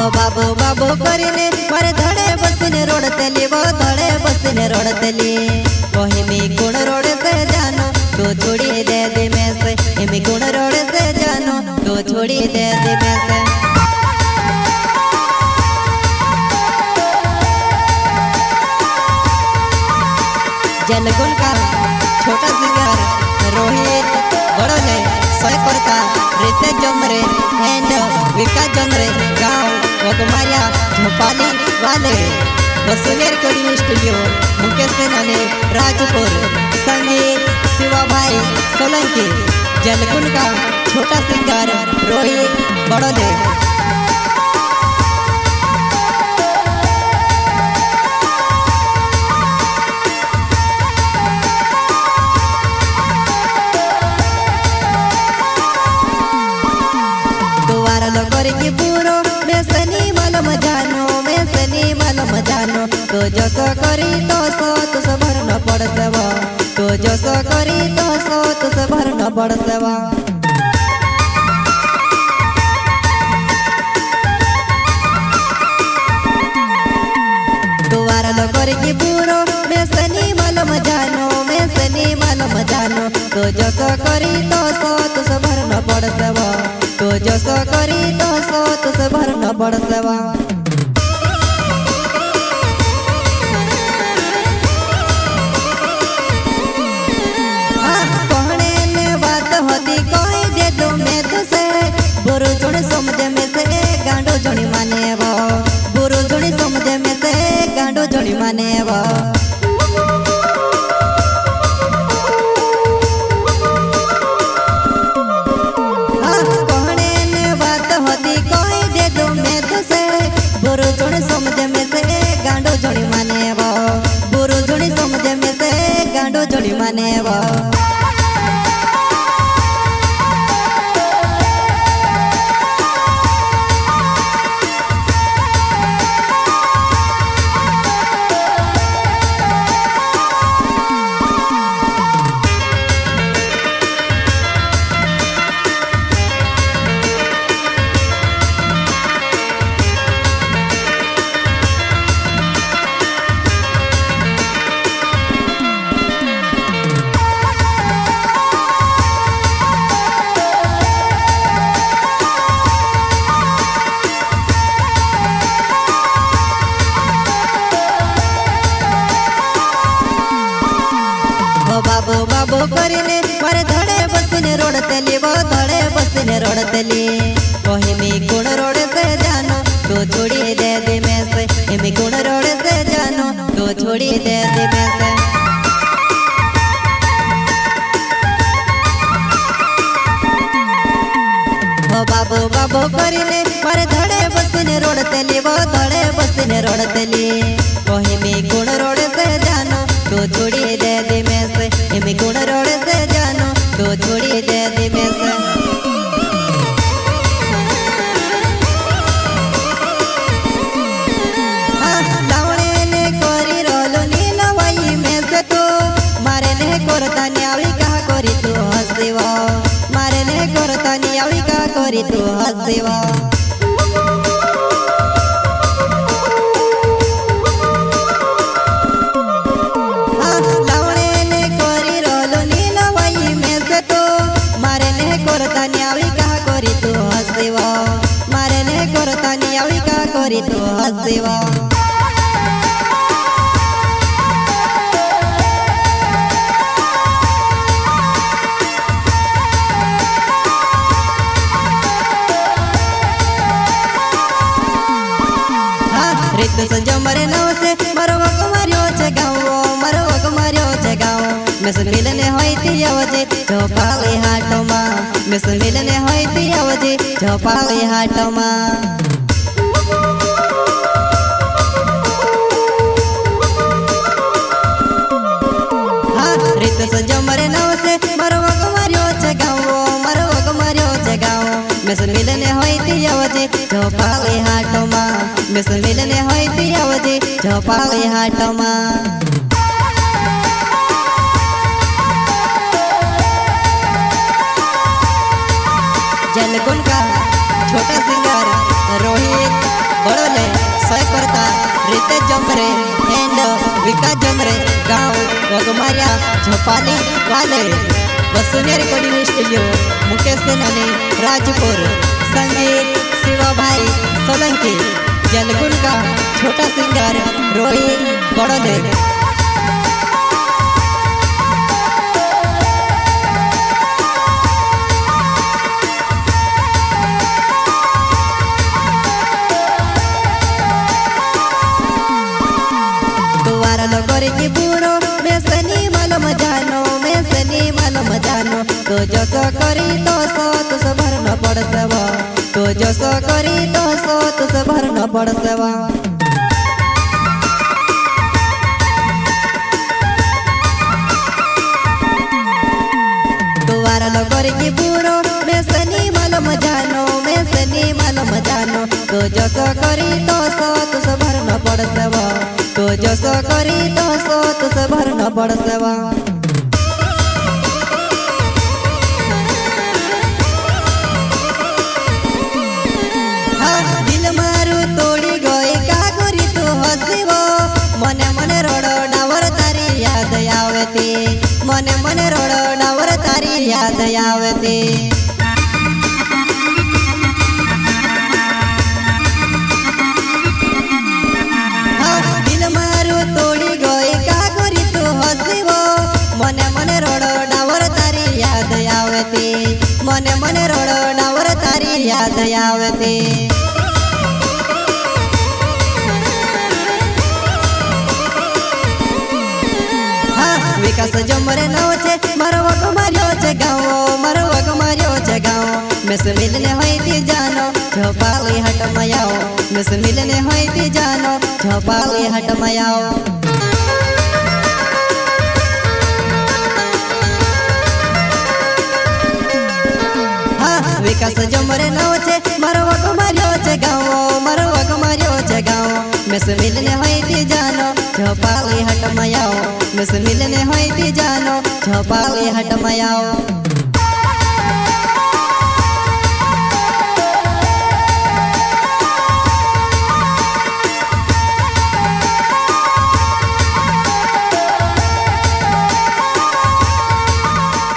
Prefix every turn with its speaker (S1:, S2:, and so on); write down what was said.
S1: ओ बाबू बाबू करीने मारे धड़े बसने रोड तली वो धड़े बसने रोड तली ओही में गुण रोड से जानो तो छोड़ी दे दे मैं से हिमी गुण रोड से जानो तो छोड़ी दे दे मैं से जलगुन का छोटा सिंगर रोहित बड़ो ने सोय करता रिते जमरे एंड विकास जमरे गांव वगमाया झोपाली वाले वसुलेर कोडिंग स्टूडियो मुकेश सेनानी राजपुर संगीत शिवा भाई सोलंकी जलगुन का छोटा सिंगर रोहित बड़ो ने की पूरो मैं सनी मालूम जानो तो जसो करी तो सो तुस भर न पड़ सेवा तो जसो करी तो सो तुस भर न पड़ सेवा दुआर लो करी की पूरो मैं सनी मालूम जानो तो जसो करी तो सो तुस भर न पड़ सेवा तो जसो करी तो सो तुस भर न पड़ सेवा कहने ने बात होती कोई दे दो मैं तुसे बुरु जुड़ी समझ में से गांडो जुड़ी माने वो बुरु जुड़ी समझ में से गांडो जुड़ी माने वो बुरु जुड़ी समझ में से गांडो जुड़ी माने वो बुरु जुड़ी समझ में से गांडो जुड़ी माने वो बाबू बाबू करीने मारे धड़े बसने रोड तली वो धड़े बसने रोड तली ओही में गुण रोड से जानो तो छोड़ी दे दे मैं से हिमी गुण रोड से जानो तो छोड़ी दे दे मैं से ओ बाबू बाबू करीने मारे धड़े बसने रोड तली वो धड़े बसने रोड तली ओही में गुण रोड से जानो तो छोड़ी दे दे मैं से हिमी गुण रोड से जानो तो छोड़ी दे दे मैं से लावणे ने कोरी रोलो नीला वाई में से तो मारे ने कोरता न्यावी का कोरी तू हसीवा मारे ने कोरता न्यावी का कोरी तू हसीवा मारे ने कोरता न्यावी का कोरी तू हसीवा रित संजो मरे नव से मरो वक मारियो छे गाँव मिस मिलने होती अवजे झोपाली हाटो मां मिस मिलने होती अवजे झोपाली हाटो मां रित संजो मरे नव से मरो वक मारियो छे गाँव मिस मिलने होती अवजे झोपाली हाटो मां मिस मिलने होती अवजे झोपाली हाटो मां जलगुन का छोटा सिंगर रोहित बड़ोले सोय करता रितेश जमरे एंड विकास जमरे गाँव वगमारिया झोपाली वाले वसुनिया रिकॉर्डिंग स्टूडियो मुकेश सेनानी राजपुर संगीत शिवा भाई सोलंकी जलगुन का छोटा सिंगर रोहित बड़ोले। लोगोरी की बूढ़ो मैं सनी मालूम जानो तो जो सो करी तो सो तुस भर न पड़ सेवा तो जो सो करी तो सो तुस भर न पड़ सेवा। तुम्हारा लोगोरी की बूढ़ो मैं सनी मालूम जानो तो जो सो करी तो सो तुस भर न पड़ सेवा तो जो सो करी तो सो तुस भर न पड़ सेवा। हाँ दिल मारू तोड़ी गई का गोरी तू हसीवो मने मने रोडो डावर तारी याद आवती मने मने रोडो डावर तारी याद आवती। मने मने रोडो डावर तारी याद आवती। हाँ विकास जमरे नाव छे मारो वग मार्यो छे गाँव में से मिलने होई थी जानो झोपाली हट मयाओ में से मिलने होई थी जानो झोपाली हट मयाओ। विकास जमरे नाव छे मारो वग मार्यो छे गाँव में से मिलने होई थी जानो झोपाली हट मयाओ में से मिलने होई थी जानो झोपाली हट मयाओ।